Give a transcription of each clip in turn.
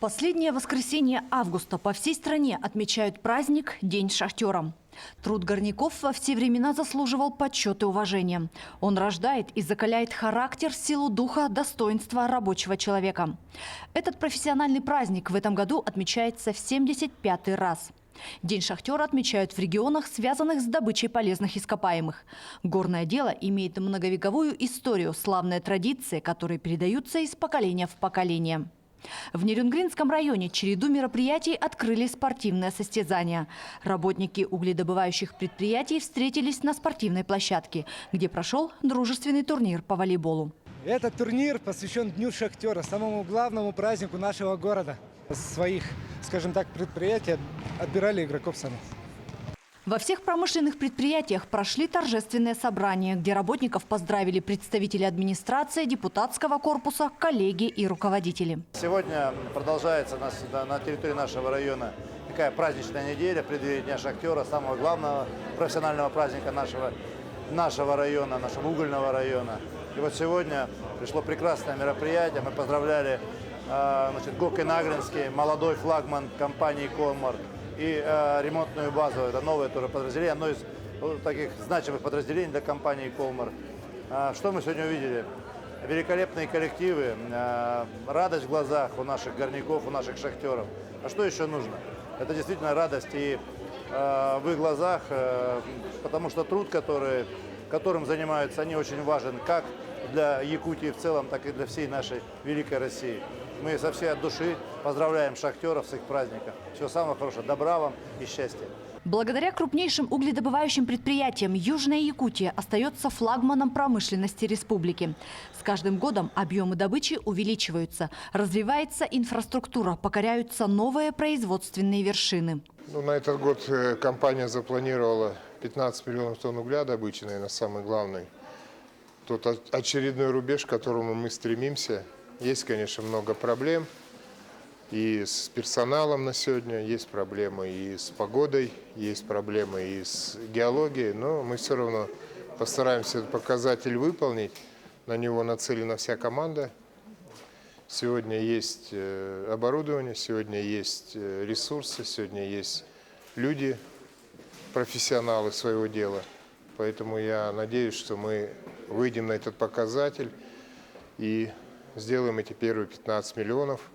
Последнее воскресенье августа по всей стране отмечают праздник День шахтера. Труд горняков во все времена заслуживал почета и уважения. Он рождает и закаляет характер, силу духа, достоинства рабочего человека. Этот профессиональный праздник в этом году отмечается в 75-й раз. День шахтера отмечают в регионах, связанных с добычей полезных ископаемых. Горное дело имеет многовековую историю, славные традиции, которые передаются из поколения в поколение. В Нерюнгринском районе череду мероприятий открыли спортивное состязание. Работники угледобывающих предприятий встретились на спортивной площадке, где прошел дружественный турнир по волейболу. Этот турнир посвящен Дню шахтера, самому главному празднику нашего города. Своих, скажем так, предприятий отбирали игроков сами. Во всех промышленных предприятиях прошли торжественные собрания, где работников поздравили представители администрации, депутатского корпуса, коллеги и руководители. Сегодня продолжается на территории нашего района такая праздничная неделя в преддверии Дня шахтера, самого главного профессионального праздника нашего района, нашего угольного района. И вот сегодня пришло прекрасное мероприятие. Мы поздравляли ГОК Инагринский, молодой флагман компании «Колмар», и ремонтную базу. Это новое тоже подразделение, одно из таких значимых подразделений для компании «Колмар». Что мы сегодня увидели? Великолепные коллективы, радость в глазах у наших горняков, у наших шахтеров. А что еще нужно? Это действительно радость и в их глазах, потому что труд, которым занимаются, они очень важен как для Якутии в целом, так и для всей нашей великой России. Мы со всей от души поздравляем шахтеров с их праздником. Всего самого хорошего, добра вам и счастья. Благодаря крупнейшим угледобывающим предприятиям Южная Якутия остается флагманом промышленности республики. С каждым годом объемы добычи увеличиваются, развивается инфраструктура, покоряются новые производственные вершины. На этот год компания запланировала 15 миллионов тонн угля добычи, наверное, самый главный. Тот очередной рубеж, к которому мы стремимся. Есть, конечно, много проблем и с персоналом на сегодня, есть проблемы и с погодой, есть проблемы и с геологией, но мы все равно постараемся этот показатель выполнить. На него нацелена вся команда. Сегодня есть оборудование, сегодня есть ресурсы, сегодня есть люди, профессионалы своего дела. Поэтому я надеюсь, что мы выйдем на этот показатель и сделаем эти первые 15 миллионов,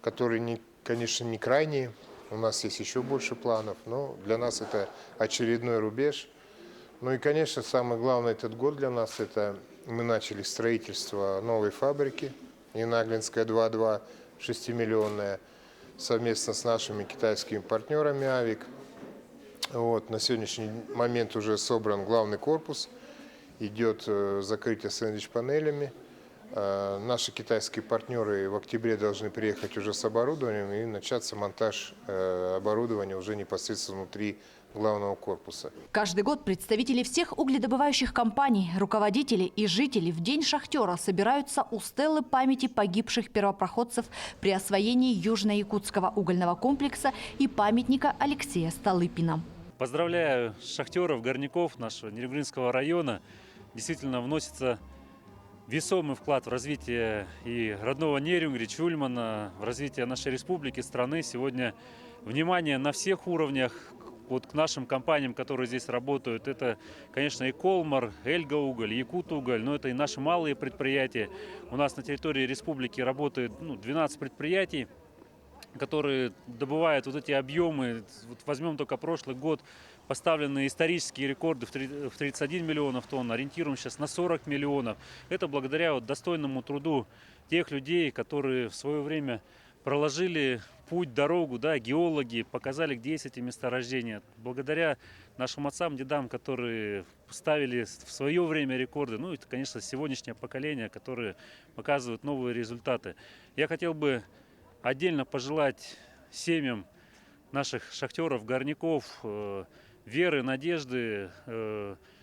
которые, конечно, не крайние. У нас есть еще больше планов, но для нас это очередной рубеж. Ну и, конечно, самое главное этот год для нас – это мы начали строительство новой фабрики Инаглинская 2.2, 6-миллионная, совместно с нашими китайскими партнерами «Авик». На сегодняшний момент уже собран главный корпус, идет закрытие сэндвич-панелями. Наши китайские партнеры в октябре должны приехать уже с оборудованием и начаться монтаж оборудования уже непосредственно внутри главного корпуса. Каждый год представители всех угледобывающих компаний, руководители и жители в День шахтера собираются у стелы памяти погибших первопроходцев при освоении Южно-Якутского угольного комплекса и памятника Алексея Столыпина. Поздравляю шахтеров, горняков нашего Нерюнгринского района. Действительно вносится весомый вклад в развитие и родного Нерюнгри, Чульмана, в развитие нашей республики, страны. Сегодня внимание на всех уровнях к нашим компаниям, которые здесь работают. Это, конечно, и Колмар, Эльга-уголь, Якут-уголь, но это и наши малые предприятия. У нас на территории республики работает 12 предприятий, которые добывают эти объемы. Возьмем только прошлый год, поставленные исторические рекорды в 31 миллионов тонн, ориентируем сейчас на 40 миллионов. Это благодаря достойному труду тех людей, которые в свое время проложили путь, дорогу, геологи, показали, где есть эти месторождения. Благодаря нашим отцам, дедам, которые ставили в свое время рекорды, и, конечно, сегодняшнее поколение, которые показывают новые результаты. Я хотел бы отдельно пожелать семьям наших шахтеров, горняков веры, надежды,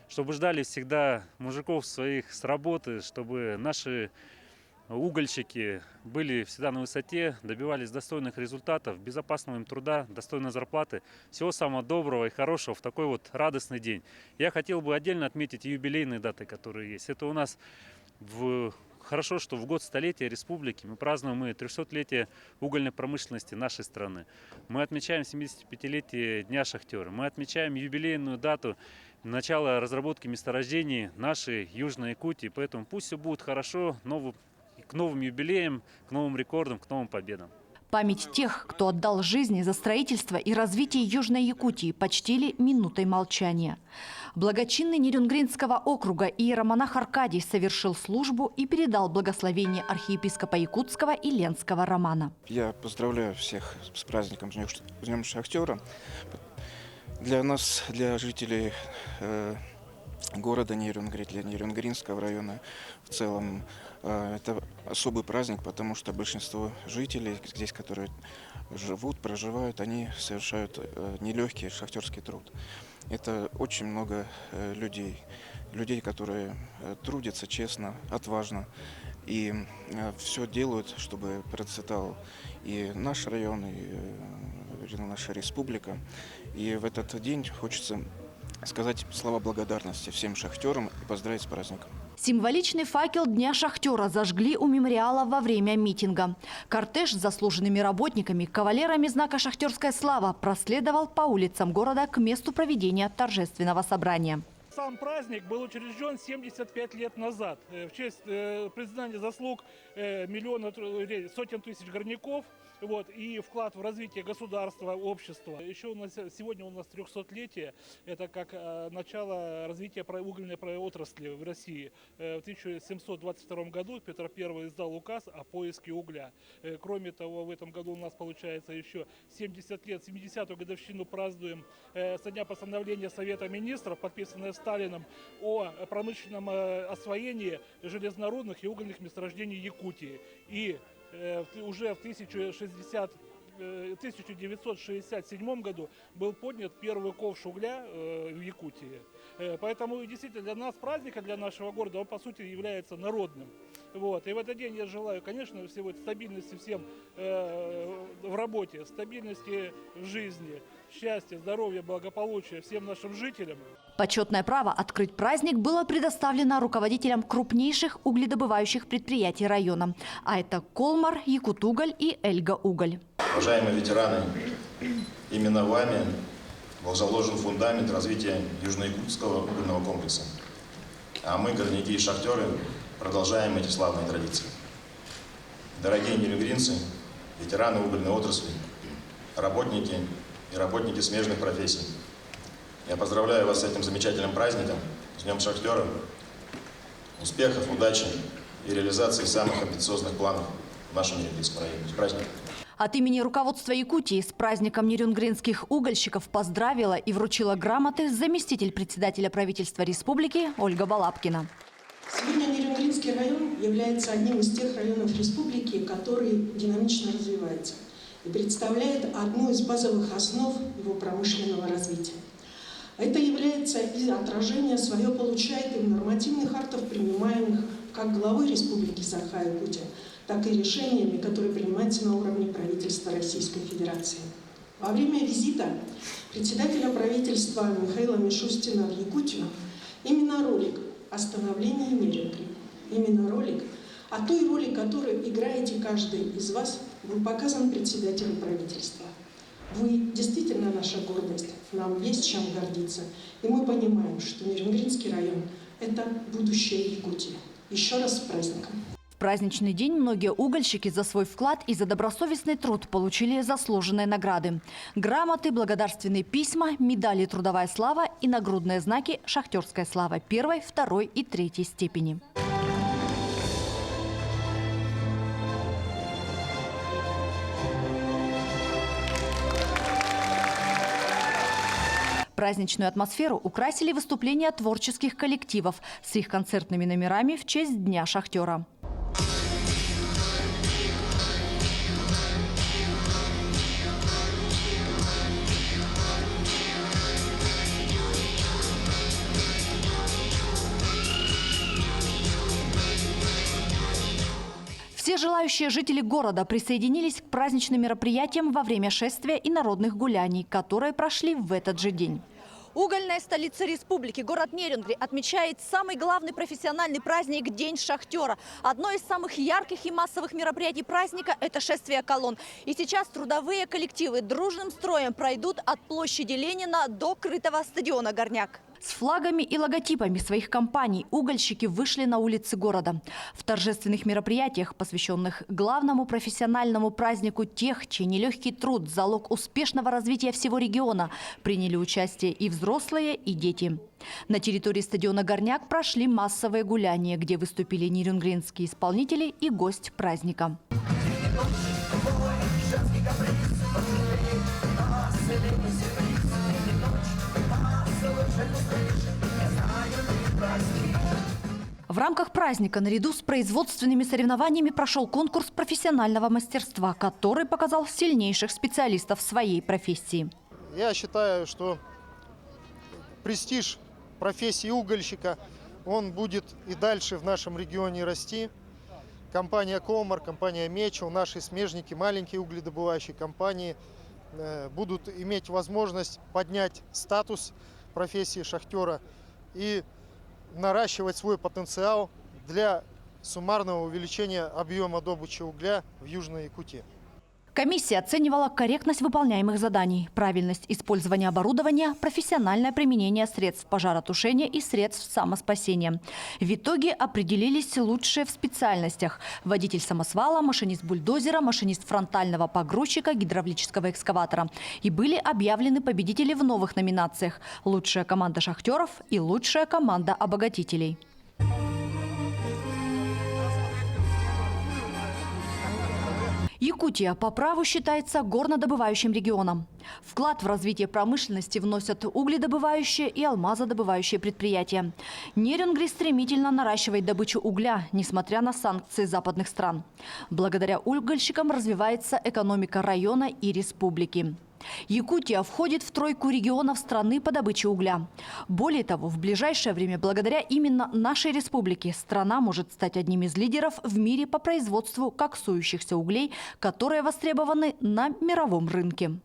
чтобы ждали всегда мужиков своих с работы, чтобы наши угольщики были всегда на высоте, добивались достойных результатов, безопасного им труда, достойной зарплаты. Всего самого доброго и хорошего в такой радостный день. Я хотел бы отдельно отметить юбилейные даты, которые есть. Это у нас в хорошо, что в год столетия республики мы празднуем 300-летие угольной промышленности нашей страны. Мы отмечаем 75-летие Дня шахтера. Мы отмечаем юбилейную дату начала разработки месторождений нашей Южной Якутии. Поэтому пусть все будет хорошо, к новым юбилеям, к новым рекордам, к новым победам. Память тех, кто отдал жизни за строительство и развитие Южной Якутии, почтили минутой молчания. Благочинный Нерюнгринского округа иеромонах Аркадий совершил службу и передал благословение архиепископа Якутского и Ленского Романа. Я поздравляю всех с праздником, с Днем шахтера. Для нас, для жителей города Нерюнгри, для Нерюнгринского района в целом, это особый праздник, потому что большинство жителей здесь, которые живут, проживают, они совершают нелегкий шахтерский труд. Это очень много людей, которые трудятся честно, отважно и все делают, чтобы процветал и наш район, и наша республика. И в этот день хочется сказать слова благодарности всем шахтерам и поздравить с праздником. Символичный факел Дня шахтера зажгли у мемориала во время митинга. Кортеж с заслуженными работниками, кавалерами знака «Шахтерская слава» проследовал по улицам города к месту проведения торжественного собрания. Сам праздник был учрежден 75 лет назад в честь признания заслуг сотен тысяч горняков, и вклад в развитие государства, общества. Еще сегодня у нас 300-летие, это как начало развития угольной отрасли в России. В 1722 году Петр I издал указ о поиске угля. Кроме того, в этом году у нас получается еще 70 лет, 70-ю годовщину празднуем со дня постановления Совета Министров, подписанное Сталином, о промышленном освоении железнорудных и угольных месторождений Якутии. И уже в 1967 году был поднят первый ковш угля в Якутии. Поэтому действительно для нас праздника, для нашего города, он по сути является народным. И в этот день я желаю, конечно, всего стабильности всем в работе, стабильности в жизни, счастья, здоровья, благополучия всем нашим жителям. Почетное право открыть праздник было предоставлено руководителям крупнейших угледобывающих предприятий района. А это Колмар, Якутуголь и Эльга-Уголь. Уважаемые ветераны, именно вами был заложен фундамент развития Южно-Якутского угольного комплекса. А мы, горняки и шахтеры, продолжаем эти славные традиции. Дорогие нерюнгринцы, ветераны угольной отрасли, работники и работники смежных профессий, я поздравляю вас с этим замечательным праздником, с Днем шахтера. Успехов, удачи и реализации самых амбициозных планов в нашем Нерюнгринском районе. С праздником! От имени руководства Якутии с праздником нерюнгринских угольщиков поздравила и вручила грамоты заместитель председателя правительства республики Ольга Балабкина. Сегодня Нерюнгринский район является одним из тех районов республики, который динамично развивается и представляет одну из базовых основ его промышленного развития. Это является и отражение свое получает и в нормативных актах, принимаемых как главой Республики Саха-Якутия, так и решениями, которые принимаются на уровне правительства Российской Федерации. Во время визита председателя правительства Михаила Мишустина в Якутию именно ролик о становлении Нерюнгри, именно ролик о той роли, которую играете каждый из вас, был показан председателю правительства. Вы действительно наша гордость, нам есть чем гордиться. И мы понимаем, что Нерюнгринский район – это будущее Якутии. Еще раз с праздником! В праздничный день многие угольщики за свой вклад и за добросовестный труд получили заслуженные награды. Грамоты, благодарственные письма, медали «Трудовая слава» и нагрудные знаки «Шахтерская слава» 1, 2 и 3 степени. Праздничную атмосферу украсили выступления творческих коллективов с их концертными номерами в честь Дня шахтера. Все желающие жители города присоединились к праздничным мероприятиям во время шествия и народных гуляний, которые прошли в этот же день. Угольная столица республики, город Нерюнгри, отмечает самый главный профессиональный праздник – День шахтера. Одно из самых ярких и массовых мероприятий праздника – это шествие колонн. И сейчас трудовые коллективы дружным строем пройдут от площади Ленина до крытого стадиона «Горняк». С флагами и логотипами своих компаний угольщики вышли на улицы города. В торжественных мероприятиях, посвященных главному профессиональному празднику тех, чей нелегкий труд – залог успешного развития всего региона, приняли участие и взрослые, и дети. На территории стадиона «Горняк» прошли массовые гуляния, где выступили нерюнгринские исполнители и гость праздника. В рамках праздника наряду с производственными соревнованиями прошел конкурс профессионального мастерства, который показал сильнейших специалистов в своей профессии. Я считаю, что престиж профессии угольщика, он будет и дальше в нашем регионе расти. Компания «Комар», компания «Мечел», наши смежники, маленькие угледобывающие компании будут иметь возможность поднять статус профессии шахтера и наращивать свой потенциал для суммарного увеличения объема добычи угля в Южной Якутии. Комиссия оценивала корректность выполняемых заданий, правильность использования оборудования, профессиональное применение средств пожаротушения и средств самоспасения. В итоге определились лучшие в специальностях – водитель самосвала, машинист бульдозера, машинист фронтального погрузчика, гидравлического экскаватора. И были объявлены победители в новых номинациях – лучшая команда шахтеров и лучшая команда обогатителей. Якутия по праву считается горнодобывающим регионом. Вклад в развитие промышленности вносят угледобывающие и алмазодобывающие предприятия. Нерюнгри стремительно наращивает добычу угля, несмотря на санкции западных стран. Благодаря угольщикам развивается экономика района и республики. Якутия входит в тройку регионов страны по добыче угля. Более того, в ближайшее время, благодаря именно нашей республике, страна может стать одним из лидеров в мире по производству коксующихся углей, которые востребованы на мировом рынке.